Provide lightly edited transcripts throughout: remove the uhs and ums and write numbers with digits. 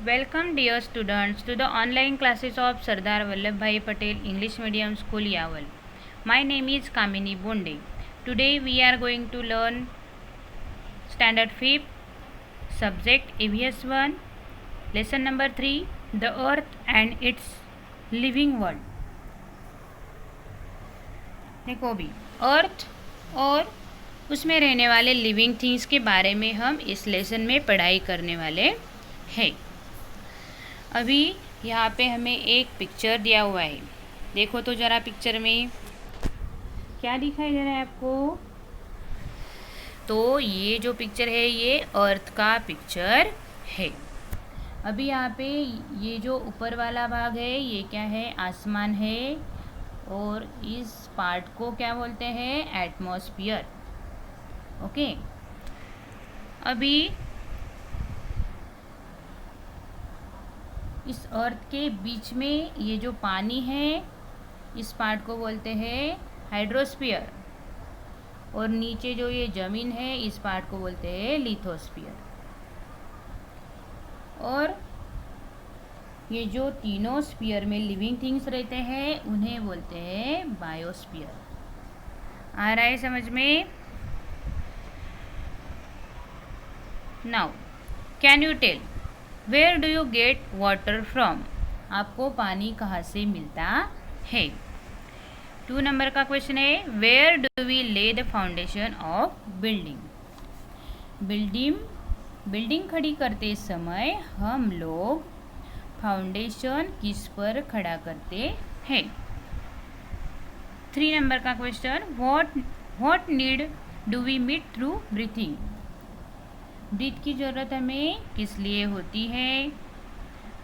Welcome dear students to the online classes of Sardar Vallabhbhai Patel English Medium School Yaval. My name is Kamini Bonde. Today we are going to learn Standard 5 Subject EVS 1 Lesson number 3 The Earth and its Living World. देखो भी अर्थ और उसमें रहने वाले living things के बारे में हम इस लेसन में पढ़ाई करने वाले हैं। अभी यहाँ पे हमें एक पिक्चर दिया हुआ है, देखो तो ज़रा पिक्चर में क्या दिखाई दे रहा है आपको। तो ये जो पिक्चर है ये अर्थ का पिक्चर है। अभी यहाँ पे ये जो ऊपर वाला भाग है ये क्या है, आसमान है, और इस पार्ट को क्या बोलते हैं, एटमॉस्फियर। ओके, अभी इस अर्थ के बीच में ये जो पानी है इस पार्ट को बोलते हैं हाइड्रोस्फीयर, और नीचे जो ये ज़मीन है इस पार्ट को बोलते हैं लिथोस्फीयर, और ये जो तीनों स्फीयर में लिविंग थिंग्स रहते हैं उन्हें बोलते हैं बायोस्फीयर। आ रहा है समझ में? Now can you tell where do you get water from? आपको पानी कहाँ से मिलता है? 2 नंबर का क्वेश्चन है वेयर डू वी ले the foundation of building? Building खड़ी करते समय हम लोग फाउंडेशन किस पर खड़ा करते हैं? 3 नंबर का question what need do we meet through breathing? Breath की ज़रूरत हमें किस लिए होती है?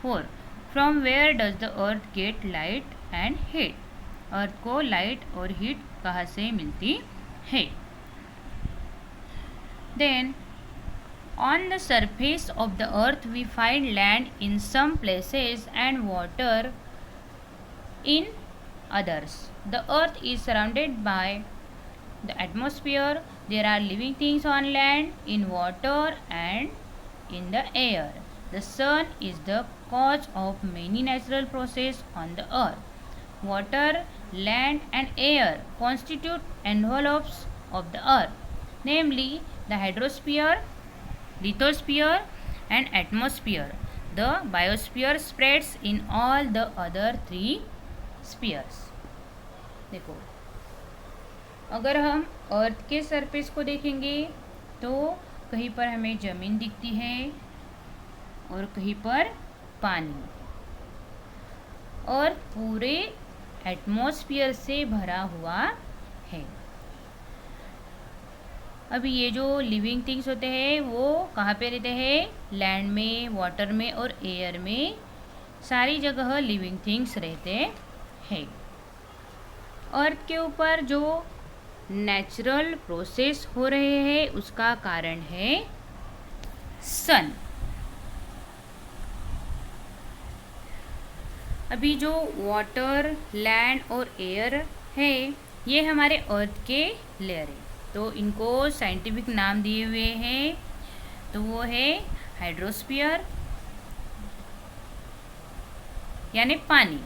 4 from where does the earth get light and heat? Earth को लाइट और हीट कहाँ से मिलती है? Then on the surface of the earth we find land in some places and water in others. The earth is surrounded by the atmosphere. There are living things on land, in water and in the air. The sun is the cause of many natural processes on the earth. Water, land and air constitute envelopes of the earth, namely the hydrosphere, lithosphere and atmosphere. The biosphere spreads in all the other 3 spheres. देखो, अगर हम अर्थ के surface को देखेंगे तो कहीं पर हमें ज़मीन दिखती है और कहीं पर पानी, और पूरे एटमॉस्फेयर से भरा हुआ है। अभी ये जो लिविंग थिंग्स होते हैं वो कहाँ पे रहते हैं? लैंड में, वाटर में और एयर में, सारी जगह लिविंग थिंग्स रहते हैं। अर्थ के ऊपर जो नेचुरल प्रोसेस हो रहे हैं उसका कारण है सन। अभी जो वाटर, लैंड और एयर है ये हमारे अर्थ के लेयर है, तो इनको साइंटिफिक नाम दिए हुए हैं, तो वो है हाइड्रोस्फीयर यानी पानी,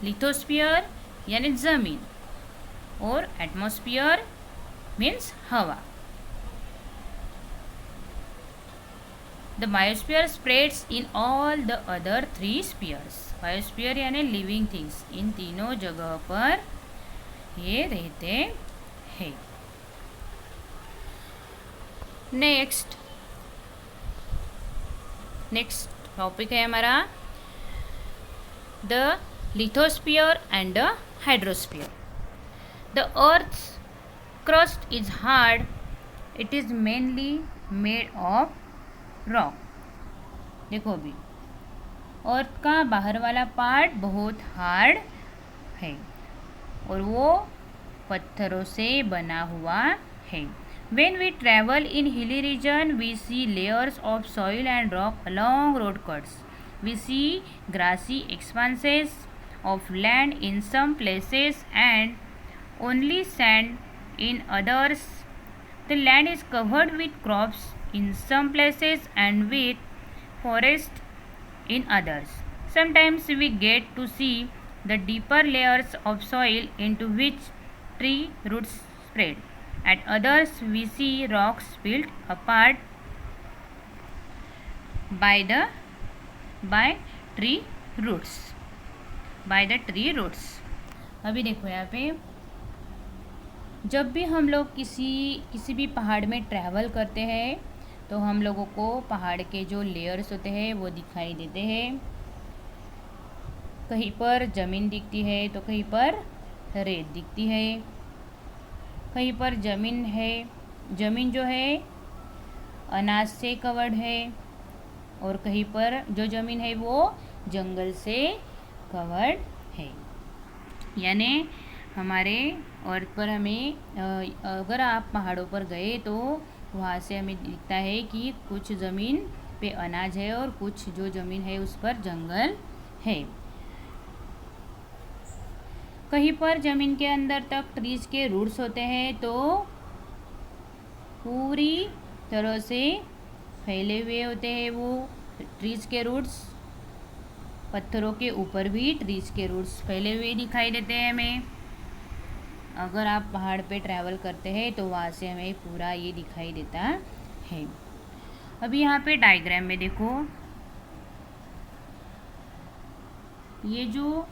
लिथोस्फीयर यानी ज़मीन, और एटमॉस्फेयर मीन्स हवा। The biosphere spreads in all the other 3 spheres. Biosphere यानी लिविंग थिंग्स, इन तीनों जगह पर ये रहते हैं। नेक्स्ट टॉपिक है हमारा the lithosphere and the hydrosphere. The earth's crust is hard. It is mainly made of rock. देखो अभी अर्थ का बाहर वाला पार्ट बहुत हार्ड है और वो पत्थरों से बना हुआ है। When we travel in hilly region, we see layers of soil and rock along road cuts. We see grassy expanses of land in some places and only sand in others. The land is covered with crops in some places and with forest in others. Sometimes we get to see the deeper layers of soil into which tree roots spread. At others, we see rocks split apart by tree roots. by the tree roots. अभी देखो यहाँ पे, जब भी हम लोग किसी भी पहाड़ में ट्रैवल करते हैं तो हम लोगों को पहाड़ के जो लेयर्स होते हैं वो दिखाई देते हैं. कहीं पर ज़मीन दिखती है तो कहीं पर रेत दिखती है. कहीं पर ज़मीन है, ज़मीन जो है अनाज से कवर्ड है, और कहीं पर जो ज़मीन है वो जंगल से कवर्ड है. यानी हमारे अर्थ पर हमें अगर आप पहाड़ों पर गए तो वहाँ से हमें दिखता है कि कुछ ज़मीन पे अनाज है और कुछ जो ज़मीन है उस पर जंगल है. कहीं पर ज़मीन के अंदर तक ट्रीज के रूट्स होते हैं तो पूरी तरह से फैले हुए होते हैं वो ट्रीज के रूट्स. पत्थरों के ऊपर भी ट्रीज के रूट्स फैले हुए दिखाई देते हैं हमें. अगर आप पहाड़ पे ट्रैवल करते हैं तो वहाँ से हमें पूरा ये दिखाई देता है. अभी यहाँ पे डायग्राम में देखो, ये जो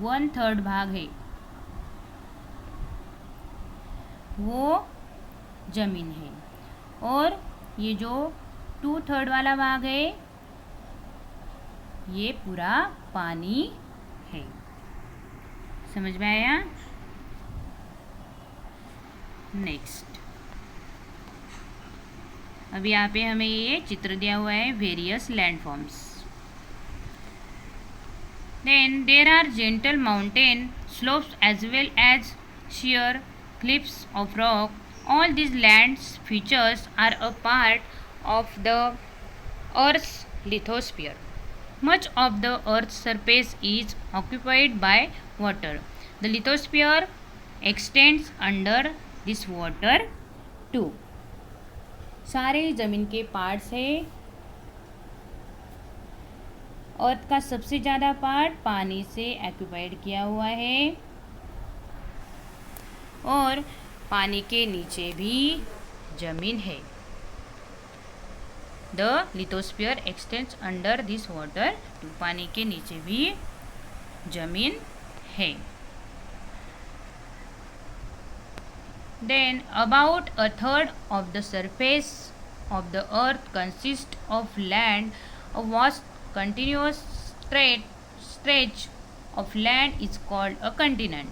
1/3 भाग है वो ज़मीन है, और ये जो 2/3 वाला भाग है ये पूरा पानी है. समझ में आया? नेक्स्ट, अभी यहाँ पे हमें ये चित्र दिया हुआ है various landforms. Then there are gentle mountain slopes as well as sheer cliffs of rock. All these land features are a part of the Earth's lithosphere. Much of the Earth's surface is occupied by water. The lithosphere extends under this water too. सारे ज़मीन के parts है. अर्थ का सबसे ज़्यादा part पानी से occupied किया हुआ है, और पानी के नीचे भी ज़मीन है. The lithosphere extends under this water too. पानी के नीचे भी ज़मीन है. Then about 1/3 of the surface of the earth consists of land. A vast continuous stretch of land is called a continent.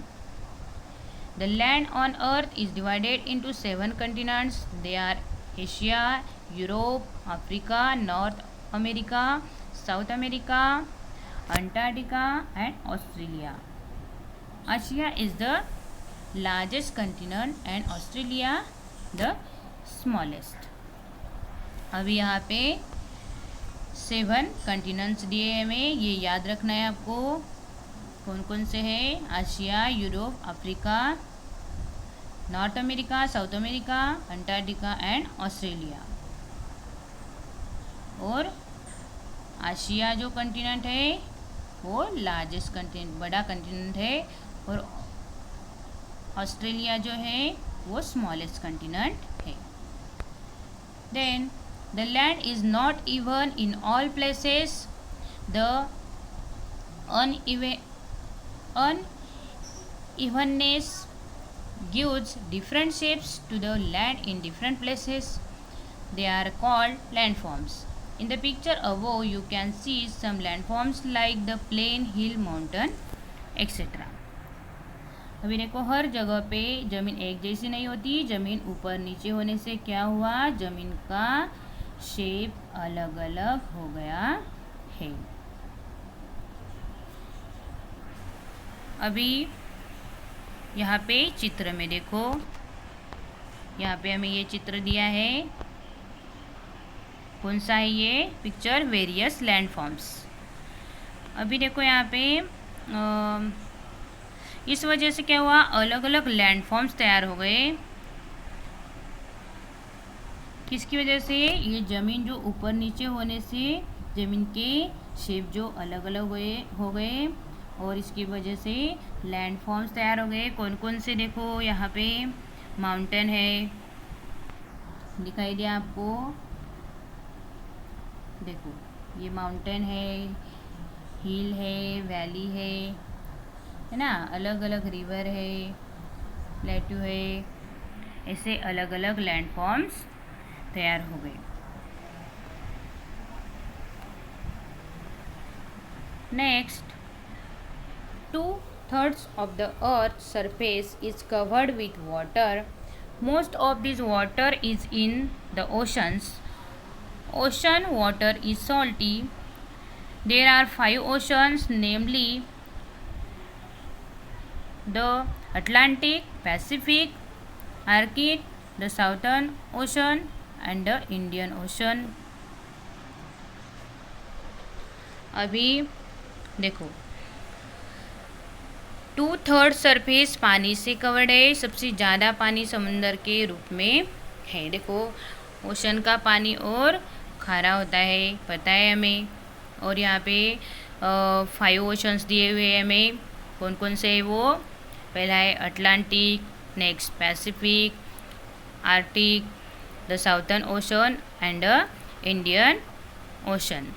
The land on earth is divided into 7 continents. They are Asia, Europe, Africa, North America, South America, Antarctica and Australia. Asia is the largest continent and Australia the smallest. अभी यहाँ पे 7 continents दिए हैं हमें, ये याद रखना है आपको. कौन कौन से हैं? Asia, Europe, Africa, north America, south America, Antarctica and Australia. और आशिया जो कंटिनेंट है वो लार्जेस्ट कंटिनेंट, बड़ा कंटिनेंट है, और ऑस्ट्रेलिया जो है वो स्मॉलेस्ट कंटिनेंट है. Then the land is not even in all places. The unevenness gives different shapes to the land in different places. They are called landforms. In the picture above you can see some landforms like the plain, hill, mountain, etc. अभी देखो, हर जगह पे ज़मीन एक जैसी नहीं होती. ज़मीन ऊपर नीचे होने से क्या हुआ, ज़मीन का शेप अलग अलग हो गया है. अभी यहाँ पे चित्र में देखो, यहाँ पे हमें ये चित्र दिया है. कौन सा है ये पिक्चर? Various landforms. अभी देखो यहाँ पे इस वजह से क्या हुआ, अलग अलग लैंडफॉर्म्स तैयार हो गए. किसकी वजह से? ये ज़मीन जो ऊपर नीचे होने से ज़मीन के शेप जो अलग अलग हो गए और इसकी वजह से लैंड फॉर्म्स तैयार हो गए। कौन कौन से, देखो यहाँ पे माउंटेन है, दिखाई दिया आपको, देखो ये माउंटेन है, हिल है, वैली है ना, अलग अलग रिवर है, प्लेट्यू है, ऐसे अलग अलग लैंड फॉर्म्स तैयार हो गए। Next, 2/3 of the earth's surface is covered with water. Most of this water is in the oceans. Ocean water is salty. There are 5 oceans, namely the Atlantic, Pacific, Arctic, the Southern Ocean and the Indian Ocean. अभी देखो 2/3 surface पानी से covered है। सबसे ज़्यादा पानी समुंदर के रूप में है। देखो ओशन का पानी और खारा होता है, पता है हमें। और यहाँ पे 5 ओशंस दिए हुए हैं हमें। कौन कौन से है वो? पहला है Atlantic, next Pacific, Arctic, the southern ocean and the Indian ocean.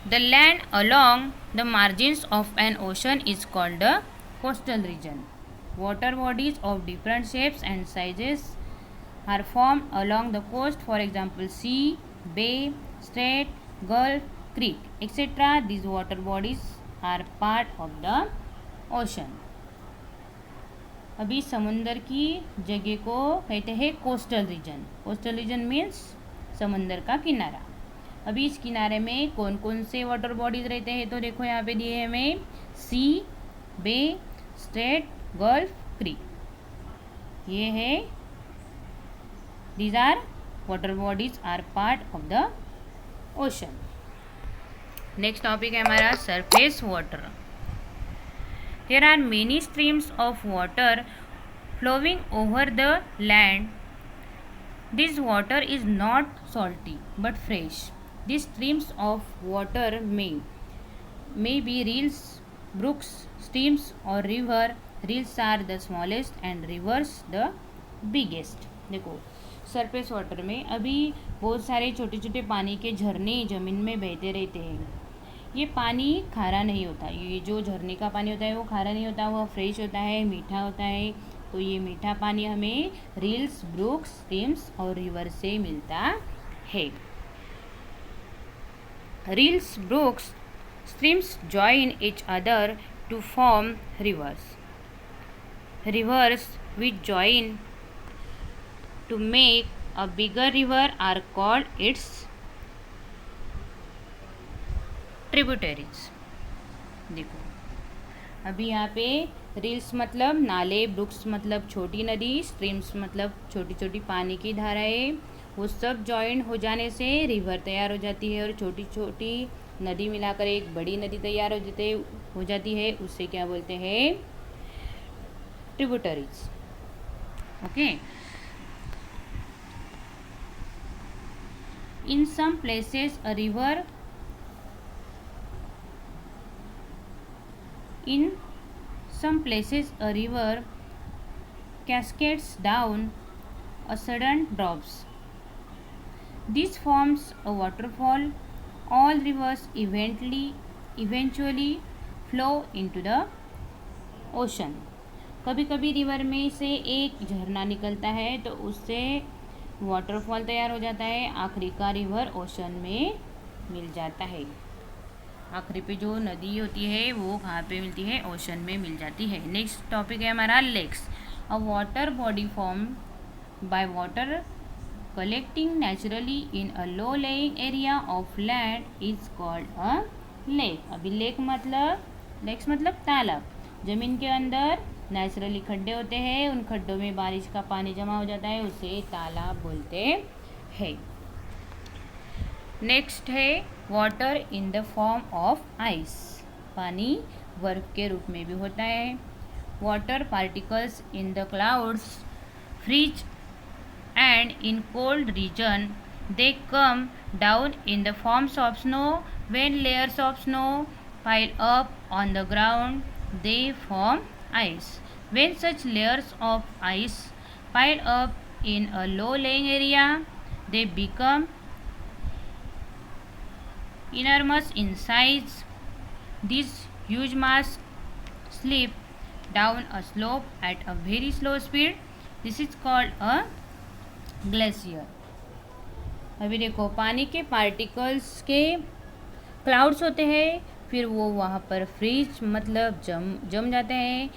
The land along the margins of an ocean is called a coastal region. Water bodies of different shapes and sizes are formed along the coast, for example sea, bay, strait, gulf, creek, etc. These water bodies are part of the ocean. अभी समुंदर की जगह को कहते हैं coastal region. Coastal region means समुंदर का किनारा। अभी इस किनारे में कौन कौन से वाटर बॉडीज रहते हैं? तो देखो यहाँ पे दिए हैं हमें sea, bay, strait, gulf, creek. ये है, these are water bodies are part of the ocean. Next topic है हमारा surface water. There are many streams of water flowing over the land. This water is not salty but fresh. These streams of water may be rills, brooks, streams or river. Rills are the smallest and rivers the biggest. देखो surface water में अभी बहुत सारे छोटे छोटे पानी के झरने ज़मीन में बहते रहते हैं। ये पानी खारा नहीं होता। ये जो झरने का पानी होता है वो खारा नहीं होता, वो फ्रेश होता है, मीठा होता है। तो ये मीठा पानी हमें रील्स, ब्रुक्स, स्ट्रीम्स और रिवर से मिलता है। Rills, brooks, streams join each other to form rivers. Rivers which join to make a bigger river are called its tributaries. देखो अभी यहाँ पे रील्स मतलब नाले, ब्रुक्स मतलब छोटी नदी, स्ट्रीम्स मतलब छोटी छोटी पानी की धाराएं, वो सब जॉइन हो जाने से रिवर तैयार हो जाती है और छोटी छोटी नदी मिलाकर एक बड़ी नदी तैयार हो जाती है। उससे क्या बोलते हैं? Tributaries. Okay. In some places a river cascades down a sudden drops. This forms a waterfall. All rivers eventually flow into the ocean. कभी कभी रिवर में से एक झरना निकलता है तो उससे वाटरफॉल तैयार हो जाता है। आखिरी का रिवर ओशन में मिल जाता है। आखिरी पे जो नदी होती है वो कहाँ पे मिलती है? ओशन में मिल जाती है। नेक्स्ट टॉपिक है हमारा lakes. A water body form by water collecting naturally in a low lying area of land is called a lake. अभी लेक्स मतलब तालाब। ज़मीन के अंदर नेचुरली खड्डे होते हैं, उन खड्डों में बारिश का पानी जमा हो जाता है, उसे तालाब बोलते हैं। नेक्स्ट है water in the form of ice. पानी बर्फ के रूप में भी होता है। Water particles in the clouds freeze and in cold region they come down in the forms of snow. When layers of snow pile up on the ground, they form ice. When such layers of ice pile up in a low-lying area, they become enormous in size. These huge mass slip down a slope at a very slow speed. This is called a glacier. अभी देखो, पानी के particles के clouds होते हैं, फिर वो वहाँ पर फ्रीज मतलब जम जाते हैं।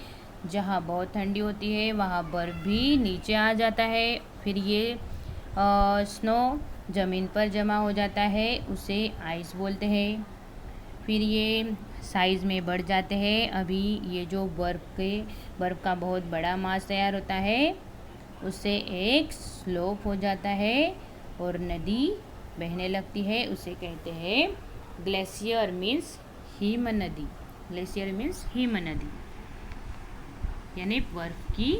जहाँ बहुत ठंडी होती है वहाँ बर्फ़ भी नीचे आ जाता है। फिर ये स्नो ज़मीन पर जमा हो जाता है, उसे आइस बोलते हैं। फिर ये साइज़ में बढ़ जाते हैं। अभी ये जो बर्फ़ का बहुत बड़ा मास तैयार होता है, उससे एक स्लोप हो जाता है और नदी बहने लगती है, उसे कहते हैं ग्लेशियर मीन्स हिम नदी। ग्लेशियर मीन्स हिम नदी, यानी बर्फ की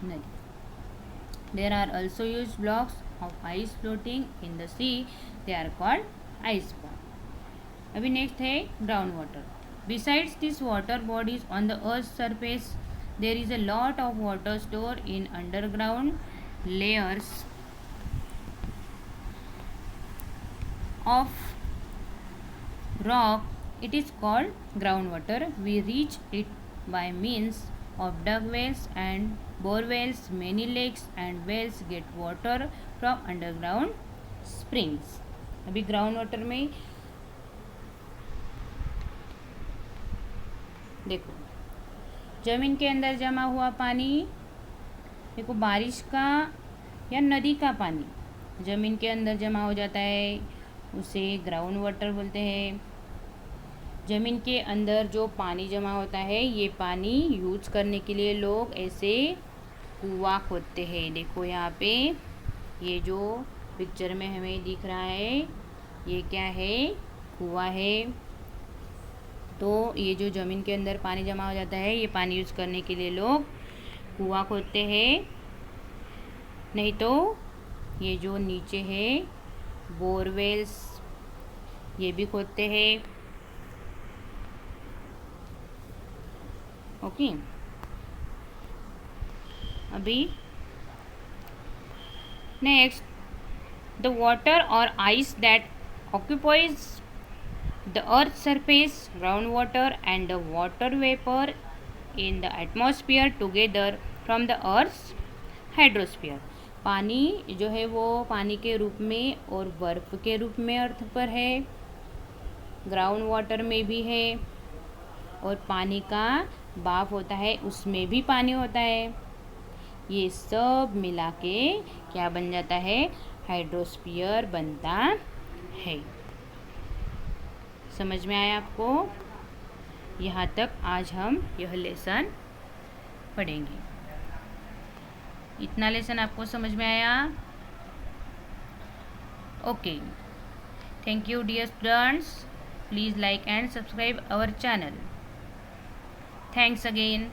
नदी। There are also huge blocks of ice floating in the sea, they are called ice ball. अभी नेक्स्ट है ground water. Besides this water bodies on the earth surface, there is a lot of water stored in underground layers of rock. It is called groundwater. We reach it by means of dug wells and bore wells. Many lakes and wells get water from underground springs. अभी ground water में देखो, ज़मीन के अंदर जमा हुआ पानी, देखो बारिश का या नदी का पानी ज़मीन के अंदर जमा हो जाता है, उसे ग्राउंड वाटर बोलते हैं। ज़मीन के अंदर जो पानी जमा होता है, ये पानी यूज करने के लिए लोग ऐसे कुआं खोदते हैं। देखो यहाँ पे ये जो पिक्चर में हमें दिख रहा है, ये क्या है? कुआं है। तो ये जो ज़मीन के अंदर पानी जमा हो जाता है, ये पानी यूज़ करने के लिए लोग कुआं खोदते हैं। नहीं तो ये जो नीचे है बोरवेल्स, ये भी खोदते हैं। ओके, अभी नेक्स्ट, द वाटर और ice that occupies the earth's surface, groundwater and the water vapor in the atmosphere together from the earth's hydrosphere. पानी जो है वो पानी के रूप में और बर्फ़ के रूप में अर्थ पर है, ग्राउंड वाटर में भी है, और पानी का भाप होता है, उसमें भी पानी होता है। ये सब मिला के क्या बन जाता है? हाइड्रोस्फीयर बनता है। समझ में आया आपको? यहाँ तक आज हम यह लेसन पढ़ेंगे। इतना लेसन आपको समझ में आया? Okay, thank you dear students. Please like and subscribe our channel. Thanks again.